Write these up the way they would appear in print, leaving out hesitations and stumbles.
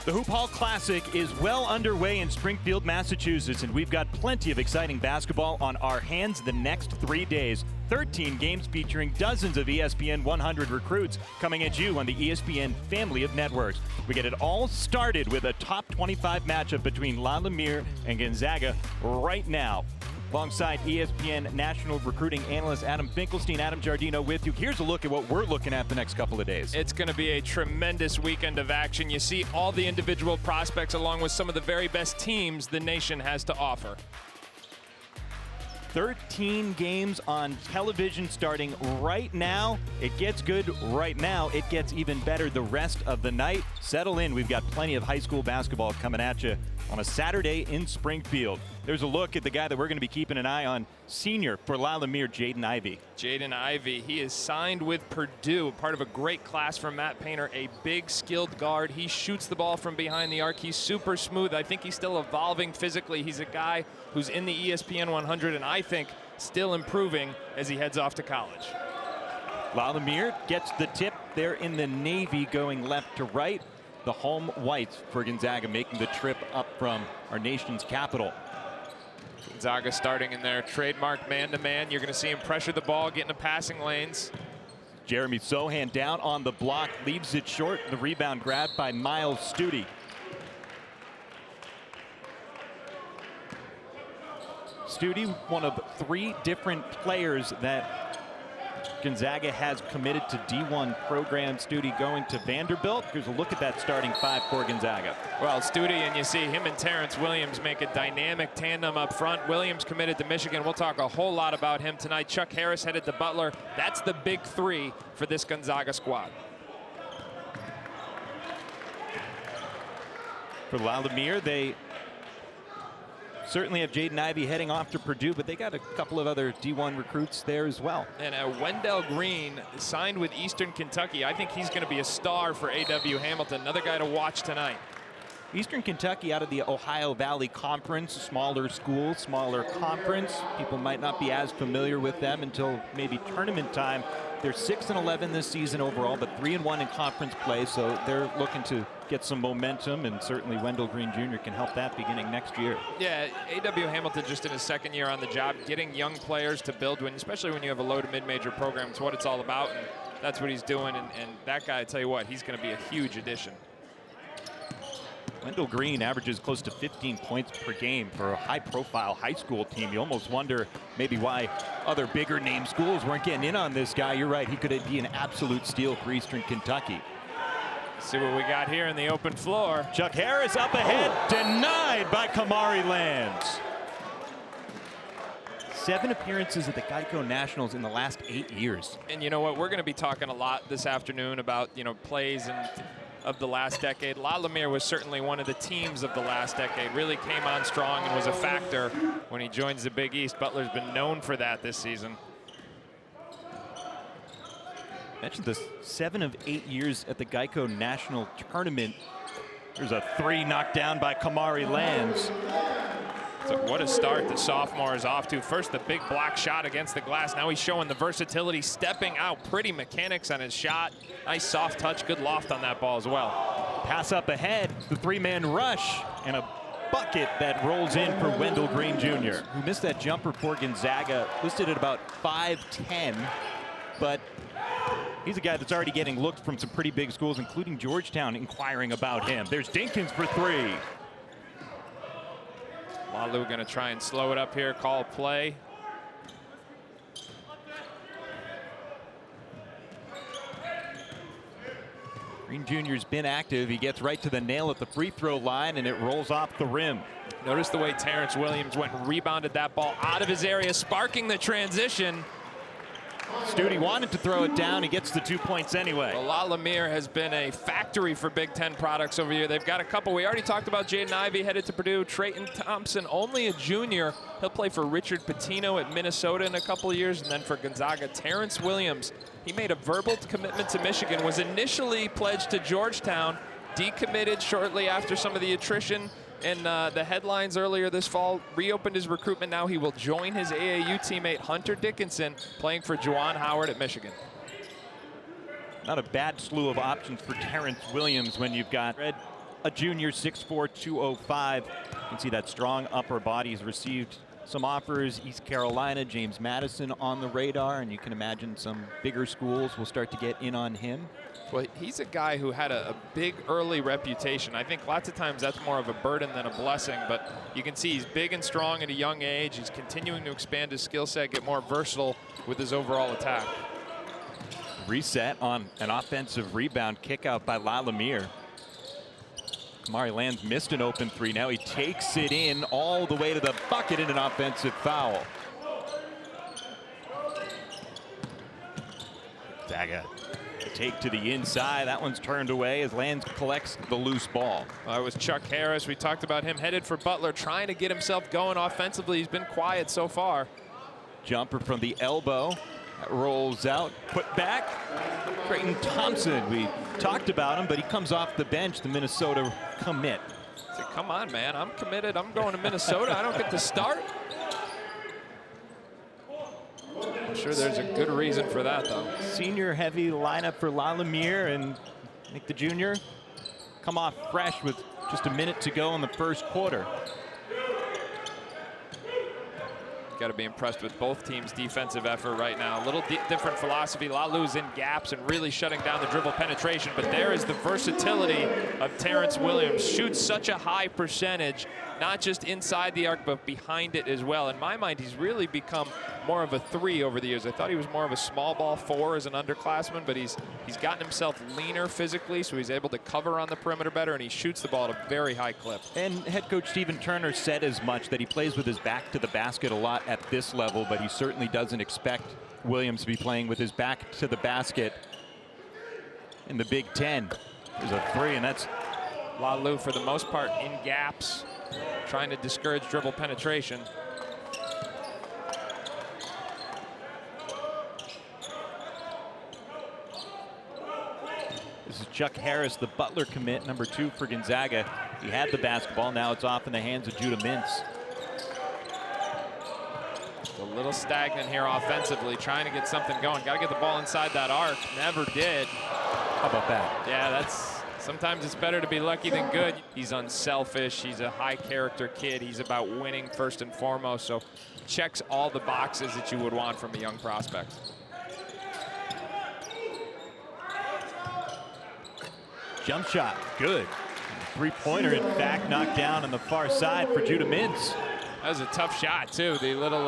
The HoopHall Classic is well underway in Springfield, Massachusetts, and we've got plenty of exciting basketball on our hands the next 3 days. 13 games featuring dozens of ESPN 100 recruits coming at you on the ESPN family of networks. We get it all started with a top 25 matchup between Lumiere and Gonzaga right now. Alongside ESPN national recruiting analyst Adam Finkelstein, Adam Giardino with you. Here's a look at what we're looking at the next couple of days. It's going to be a tremendous weekend of action. You see all the individual prospects along with some of the very best teams the nation has to offer. 13 games on television starting right now. It gets good right now. It gets even better the rest of the night. Settle in. We've got plenty of high school basketball coming at you on a Saturday in Springfield. There's a look at the guy that we're going to be keeping an eye on, senior for Lumiere, Jaden Ivey. Jaden Ivey, he is signed with Purdue, part of a great class from Matt Painter, a big skilled guard. He shoots the ball from behind the arc. He's super smooth. I think he's still evolving physically. He's a guy who's in the ESPN 100 and I think still improving as he heads off to college. Lumiere gets the tip there in the navy going left to right. The home whites for Gonzaga making the trip up from our nation's capital. Gonzaga starting in their trademark man-to-man. You're going to see him pressure the ball, get into passing lanes. Jeremy Sohan down on the block, leaves it short. The rebound grabbed by Myles Stute. Stute, one of 3 different players that Gonzaga has committed to D1 program. Stute going to Vanderbilt. Here's a look at that starting 5 for Gonzaga. Well, Stute, and you see him and Terrance Williams make a dynamic tandem up front. Williams committed to Michigan. We'll talk a whole lot about him tonight. Chuck Harris headed to Butler. That's the big 3 for this Gonzaga squad. For Lumiere, they certainly have Jaden Ivey heading off to Purdue, but they got a couple of other D1 recruits there as well. And Wendell Green signed with Eastern Kentucky. I think he's going to be a star for A.W. Hamilton. Another guy to watch tonight. Eastern Kentucky out of the Ohio Valley Conference, smaller school, smaller conference. People might not be as familiar with them until maybe tournament time. They're 6-11 this season overall, but 3-1 in conference play, so they're looking to get some momentum, and certainly Wendell Green Jr. can help that beginning next year. Yeah, A.W. Hamilton just in his 2nd year on the job, getting young players to build, especially when you have a low to mid-major program. It's what it's all about, and that's what he's doing, and that guy, I tell you what, he's going to be a huge addition. Wendell Green averages close to 15 points per game for a high-profile high school team. You almost wonder maybe why other bigger-name schools weren't getting in on this guy. You're right, he could be an absolute steal for Eastern Kentucky. See what we got here in the open floor. Chuck Harris up ahead, denied by Kamari Lands. 7 appearances at the Geico Nationals in the last 8 years. And you know what, we're going to be talking a lot this afternoon about, plays and of the last decade. Lumiere was certainly one of the teams of the last decade. Really came on strong and was a factor when he joins the Big East. Butler's been known for that this season. Mentioned this 7 of 8 years at the Geico National Tournament. There's a 3 knocked down by Kamari Lands. So what a start the sophomore is off to. First, the big block shot against the glass. Now he's showing the versatility, stepping out, pretty mechanics on his shot. Nice soft touch, good loft on that ball as well. Pass up ahead, the 3-man rush, and a bucket that rolls in for Wendell Green Jr., who missed that jumper for Gonzaga, listed at about 5'10", but he's a guy that's already getting looked from some pretty big schools, including Georgetown, inquiring about him. There's Dinkins for 3. Lalu going to try and slow it up here, call play. Green Jr.'s been active. He gets right to the nail at the free throw line, and it rolls off the rim. Notice the way Terrance Williams went and rebounded that ball out of his area, sparking the transition. Stute wanted to throw it down. He gets the 2 points anyway. Well, Lumiere has been a factory for Big Ten products over here. They've got a couple. We already talked about Jaden Ivey headed to Purdue. Trayton Thompson, only a junior. He'll play for Richard Pitino at Minnesota in a couple of years. And then for Gonzaga, Terrance Williams. He made a verbal commitment to Michigan, was initially pledged to Georgetown, decommitted shortly after some of the attrition in the headlines earlier this fall, reopened his recruitment. Now he will join his AAU teammate Hunter Dickinson, playing for Juwan Howard at Michigan. Not a bad slew of options for Terrance Williams when you've got Red a junior, 6'4", 205. You can see that strong upper body. He's received some offers. East Carolina, James Madison on the radar, and you can imagine some bigger schools will start to get in on him. Well, he's a guy who had a big early reputation. I think lots of times that's more of a burden than a blessing, but you can see he's big and strong at a young age. He's continuing to expand his skill set, get more versatile with his overall attack. Reset on an offensive rebound kick out by Lumiere. Kamari Lands missed an open three. Now he takes it in all the way to the bucket in an offensive foul. Gonzaga take to the inside. That one's turned away as Lands collects the loose ball. It was Chuck Harris. We talked about him headed for Butler, trying to get himself going offensively. He's been quiet so far. Jumper from the elbow. That rolls out, put back. Creighton Thompson, we talked about him, but he comes off the bench, the Minnesota commit. Come on, man, I'm committed. I'm going to Minnesota. I don't get to start. I'm sure there's a good reason for that, though. Senior heavy lineup for Lumiere, and I think the junior come off fresh with just a minute to go in the first quarter. Got to be impressed with both teams' defensive effort right now. A little different philosophy. Lalu's in gaps and really shutting down the dribble penetration, but there is the versatility of Terrance Williams. Shoots such a high percentage, not just inside the arc, but behind it as well. In my mind, he's really become more of a 3 over the years. I thought he was more of a small ball 4 as an underclassman, but he's gotten himself leaner physically, so he's able to cover on the perimeter better, and he shoots the ball at a very high clip. And head coach Stephen Turner said as much, that he plays with his back to the basket a lot at this level, but he certainly doesn't expect Williams to be playing with his back to the basket in the Big Ten. There's a 3, and that's Lalu, for the most part, in gaps, trying to discourage dribble penetration. This is Chuck Harris, the Butler commit, number 2 for Gonzaga. He had the basketball. Now it's off in the hands of Judah Mintz. A little stagnant here offensively, trying to get something going. Got to get the ball inside that arc. Never did. How about that? Yeah, that's sometimes it's better to be lucky than good. He's unselfish. He's a high character kid. He's about winning first and foremost. So checks all the boxes that you would want from a young prospect. Jump shot, good. Three-pointer, in fact, knocked down on the far side for Judah Mintz. That was a tough shot, too. The little,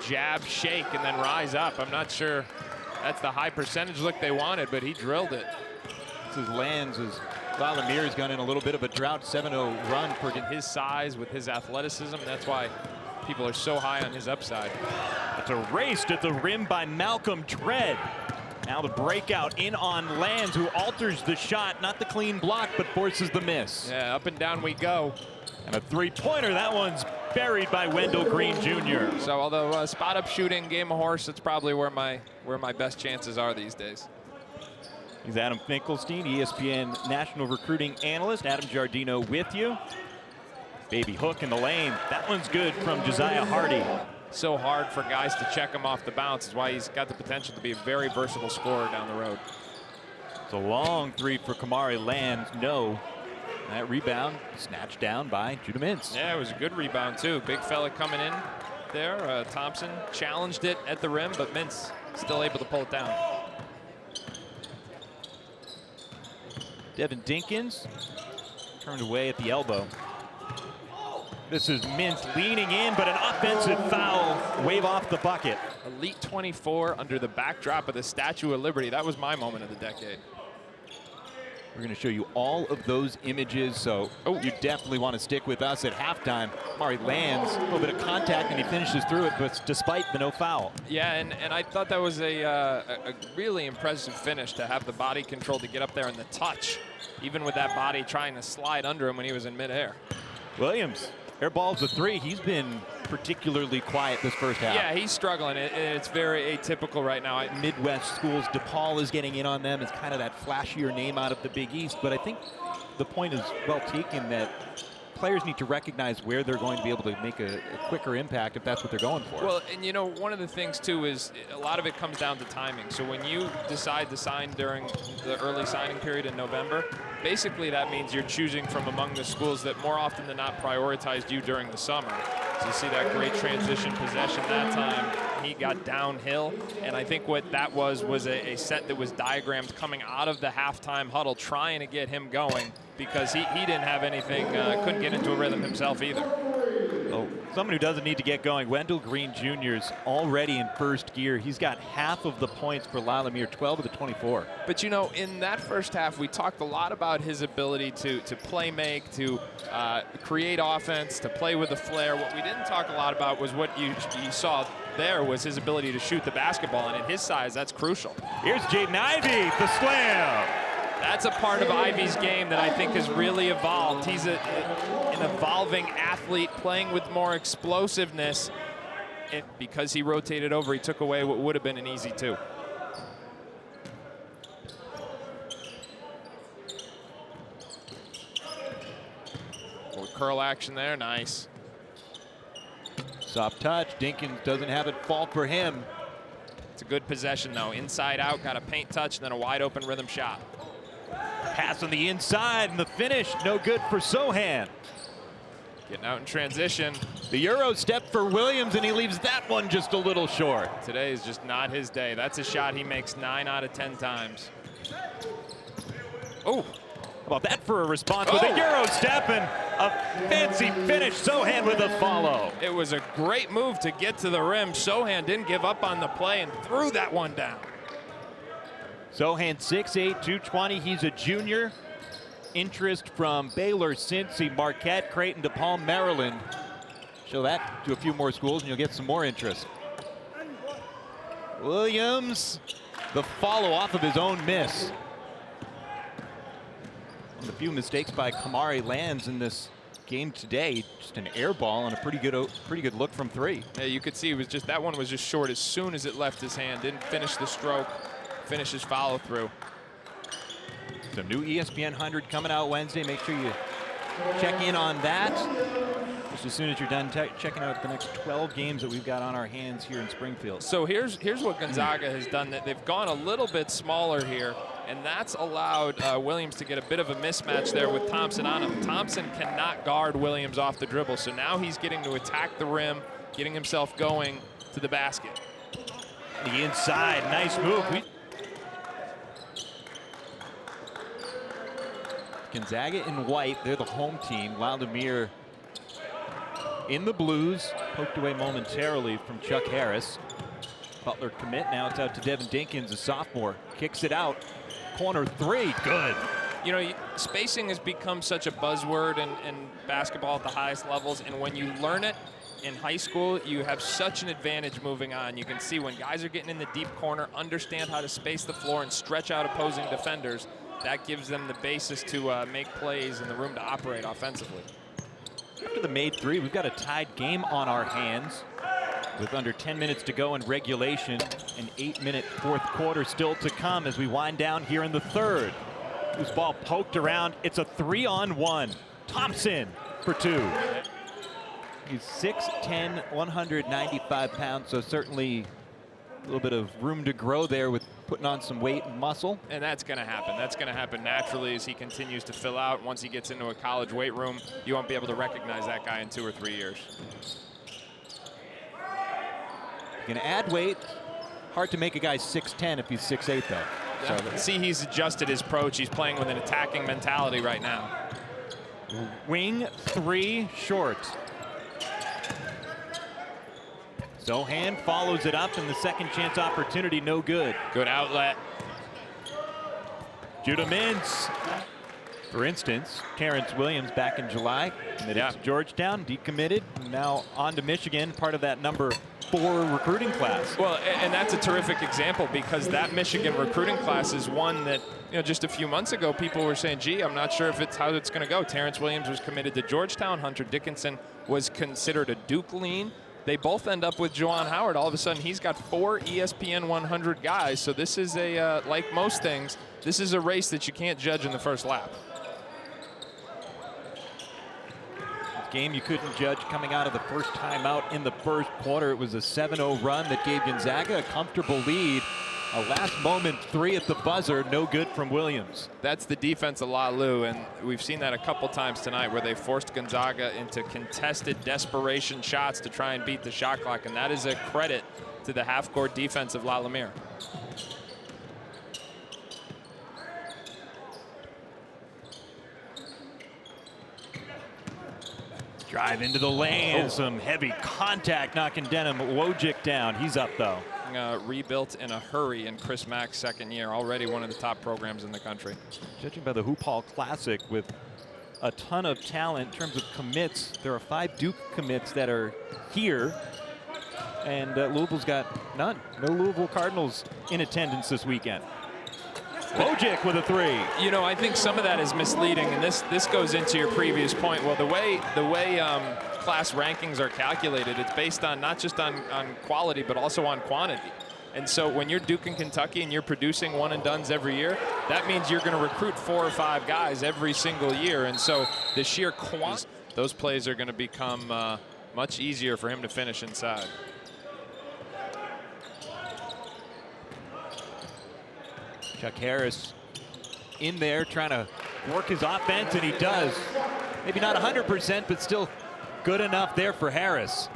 jab, shake, and then rise up. I'm not sure that's the high percentage look they wanted, but he drilled it. This is Lands, as Lumiere's gone in a little bit of a drought, 7-0 run for his size with his athleticism. That's why people are so high on his upside. It's erased at the rim by Malcolm Dredd. Now the breakout in on Lands, who alters the shot, not the clean block, but forces the miss. Yeah, up and down we go. And a three-pointer, that one's buried by Wendell Green Jr. So although spot-up shooting, game of horse, that's probably where my best chances are these days. He's Adam Finkelstein, ESPN national recruiting analyst. Adam Giardino with you. Baby hook in the lane. That one's good from Josiah Hardy. So hard for guys to check him off the bounce is why he's got the potential to be a very versatile scorer down the road. It's a long 3 for Kamari Lands. No. That rebound snatched down by Judah Mintz. Yeah, it was a good rebound too. Big fella coming in there. Thompson challenged it at the rim, but Mintz still able to pull it down. Devin Dinkins turned away at the elbow. This is Mintz leaning in, but an offensive foul. Wave off the bucket. Elite 24 under the backdrop of the Statue of Liberty. That was my moment of the decade. We're going to show you all of those images, so you definitely want to stick with us at halftime. Kamari Lands, a little bit of contact, and he finishes through it, but despite the no foul. Yeah, and I thought that was a really impressive finish to have the body control to get up there and the touch, even with that body trying to slide under him when he was in midair. Williams, air balls a 3. He's been particularly quiet this first half. Yeah, he's struggling. It's very atypical right now. Midwest schools, DePaul is getting in on them. It's kind of that flashier name out of the Big East, but I think the point is well taken that players need to recognize where they're going to be able to make a quicker impact if that's what they're going for. Well, and you know, one of the things too is a lot of it comes down to timing. So when you decide to sign during the early signing period in November, basically that means you're choosing from among the schools that more often than not prioritized you during the summer. So you see that great transition possession that time. He got downhill, and I think what that was a set that was diagrammed coming out of the halftime huddle, trying to get him going, because he didn't have anything, couldn't get into a rhythm himself either. Oh, someone who doesn't need to get going, Wendell Green Jr. is already in first gear. He's got half of the points for Lumiere, 12 of the 24. But you know, in that first half, we talked a lot about his ability to play make, to create offense, to play with a flair. What we didn't talk a lot about was what you saw there was his ability to shoot the basketball, and at his size, that's crucial. Here's Jaden Ivey, the slam. That's a part of Ivey's game that I think has really evolved. He's an evolving athlete playing with more explosiveness. Because he rotated over, he took away what would have been an easy two. Little curl action there, nice. Soft touch, Dinkins doesn't have it fall for him. It's a good possession though, inside out, got a paint touch and then a wide open rhythm shot. Pass on the inside and the finish, no good for Sohan. Getting out in transition. The Euro step for Williams, and he leaves that one just a little short. Today is just not his day. That's a shot he makes 9 out of 10 times. Oh. How about that for a response with a Euro step and a fancy finish. Sohan with a follow. It was a great move to get to the rim. Sohan didn't give up on the play and threw that one down. Sohan 6'8", 220. He's a junior. Interest from Baylor, Cincy, Marquette, Creighton, DePaul, Maryland. Show that to a few more schools and you'll get some more interest. Williams, the follow off of his own miss. One of the few mistakes by Kamari Lands in this game today. Just an air ball and a pretty good look from three. Yeah, you could see it was just, that one was just short as soon as it left his hand. Didn't finish the stroke, finish his follow through. Some new ESPN 100 coming out Wednesday. Make sure you check in on that. Just as soon as you're done checking out the next 12 games that we've got on our hands here in Springfield. So here's what Gonzaga has done. That they've gone a little bit smaller here, and that's allowed Williams to get a bit of a mismatch there with Thompson on him. Thompson cannot guard Williams off the dribble, so now he's getting to attack the rim, getting himself going to the basket. The inside, nice move. Gonzaga in white, they're the home team. Lumiere in the blues, poked away momentarily from Chuck Harris. Butler commit, now it's out to Devin Dinkins, a sophomore. Kicks it out, corner three, good. You know, spacing has become such a buzzword in basketball at the highest levels, and when you learn it in high school, you have such an advantage moving on. You can see when guys are getting in the deep corner, understand how to space the floor and stretch out opposing defenders. That gives them the basis to make plays and the room to operate offensively. After the made three, we've got a tied game on our hands with under 10 minutes to go in regulation. An 8-minute fourth quarter still to come as we wind down here in the third. This ball poked around. It's a 3-on-1. Thompson for two. He's 6'10", 195 pounds, so certainly a little bit of room to grow there with putting on some weight and muscle. And that's going to happen. That's going to happen naturally as he continues to fill out. Once he gets into a college weight room, you won't be able to recognize that guy in 2 or 3 years. Going to add weight. Hard to make a guy 6'10" if he's 6'8", though. Yeah. So see, he's adjusted his approach. He's playing with an attacking mentality right now. Wing three short. Sohan follows it up, and the second chance opportunity, no good. Good outlet. Judah Mintz. For instance, Terrance Williams back in July, committed to Georgetown, decommitted, now on to Michigan, part of that number 4 recruiting class. Well, and that's a terrific example because that Michigan recruiting class is one that, you know, just a few months ago, people were saying, gee, I'm not sure if it's how it's going to go. Terrance Williams was committed to Georgetown. Hunter Dickinson was considered a Duke lean. They both end up with Juwan Howard. All of a sudden, he's got 4 ESPN 100 guys. So this is a, like most things, this is a race that you can't judge in the first lap. game you couldn't judge coming out of the first time out in the first quarter. It was a 7-0 run that gave Gonzaga a comfortable lead. A last moment three at the buzzer, no good from Williams. That's the defense of Lou, and we've seen that a couple times tonight where they forced Gonzaga into contested desperation shots to try and beat the shot clock, and that is a credit to the half-court defense of Lumiere. Drive into the lane, some heavy contact knocking Wojcik down. He's up though. Rebuilt in a hurry in Chris Mack's second year, already one of the top programs in the country. Judging by the HoopHall Classic, with a ton of talent in terms of commits, there are 5 Duke commits that are here, and Louisville's got none. No Louisville Cardinals in attendance this weekend. Wojcik with a 3. You know, I think some of that is misleading, and this goes into your previous point. Well, the way class rankings are calculated, it's based on not just on quality, but also on quantity. And so when you're Duke and Kentucky and you're producing one and dones every year, that means you're going to recruit 4 or 5 guys every single year. And so the sheer quantity, those plays are going to become much easier for him to finish inside. Chuck Harris in there trying to work his offense, and he does. Maybe not 100%, but still good enough there for Harris.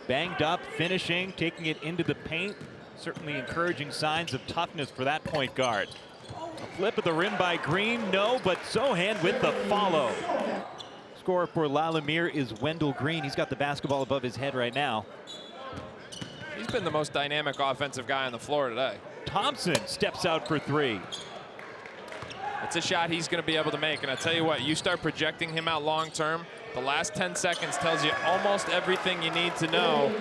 Banged up, finishing, taking it into the paint. Certainly encouraging signs of toughness for that point guard. A flip of the rim by Green, no, but Sohan with the follow. Scorer for Lumiere is Wendell Green. He's got the basketball above his head right now. He's been the most dynamic offensive guy on the floor today. Thompson steps out for 3. It's a shot he's going to be able to make, and I tell you what, you start projecting him out long term, the last 10 seconds tells you almost everything you need to know.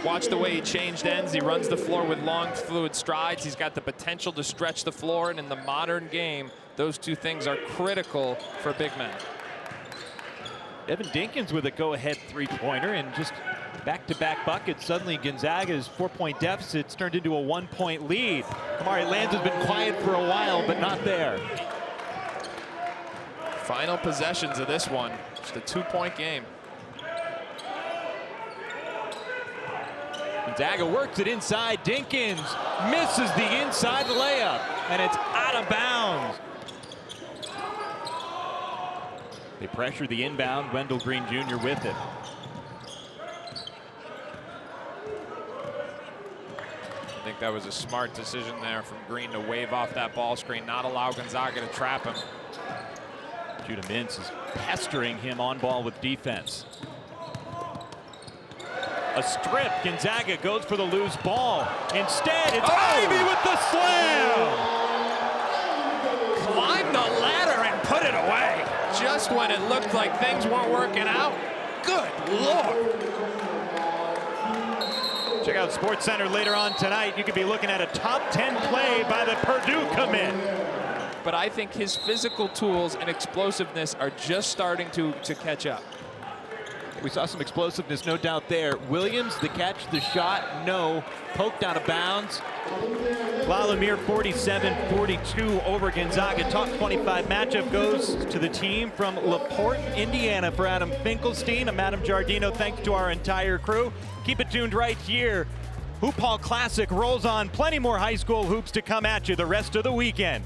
Watch the way he changed ends. He runs the floor with long, fluid strides. He's got the potential to stretch the floor, and in the modern game, those two things are critical for big men. Evan Dinkins with a go-ahead three-pointer, and just back-to-back buckets. Suddenly Gonzaga's 4-point deficit's turned into a 1-point lead. Kamari Lands has been quiet for a while, but not there. Final possessions of this one, just a 2-point game. Gonzaga works it inside. Dinkins misses the inside layup, and it's out of bounds. They pressure the inbound. Wendell Green Jr. with it. I think that was a smart decision there from Green to wave off that ball screen, not allow Gonzaga to trap him. Judah Mintz is pestering him on ball with defense. A strip. Gonzaga goes for the loose ball. Instead, it's Ivey with the slam. Climbed the ladder and put it away. Just when it looked like things weren't working out. Good Lord. Check out SportsCenter later on tonight. You could be looking at a top 10 play by the Purdue commit. But I think his physical tools and explosiveness are just starting to catch up. We saw some explosiveness, no doubt there. Williams, the catch, the shot, no. Poked out of bounds. Lumiere 47-42 over Gonzaga. Top 25 matchup goes to the team from LaPorte, Indiana. For Adam Finkelstein, I'm Adam Giardino. Thanks to our entire crew. Keep it tuned right here. HoopHall Classic rolls on. Plenty more high school hoops to come at you the rest of the weekend.